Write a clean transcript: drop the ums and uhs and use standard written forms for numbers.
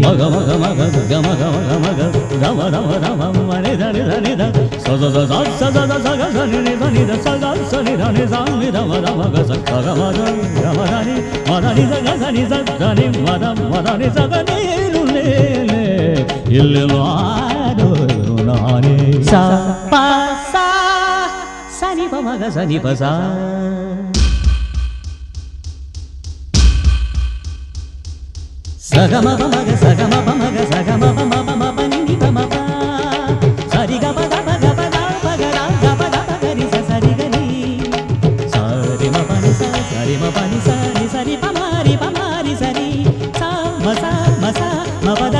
మగ మగ మగ గమ గమ గమ గమ రమ రమ మని ధని ధని ధ సజ సజ సజ సగ సని ని ధని ధ సగ సని ధని సాని రమ రమ గ సగ మద రమ ధని మదని సగ సని సని మద మదని సగ నీరు లేలే ఇల్లు ఆడు నాని సా పా సా సని ప మగ సని ప సా సగమ పమగ సగమ పమగ సగమ పమ పమ పని పమ ప సరి గ పద పగ పద పగ ర గ పద పగరి స సరి గని సరి మ పని స సరి మ పని స ని సరి పమారి సరి సా మ స మ పద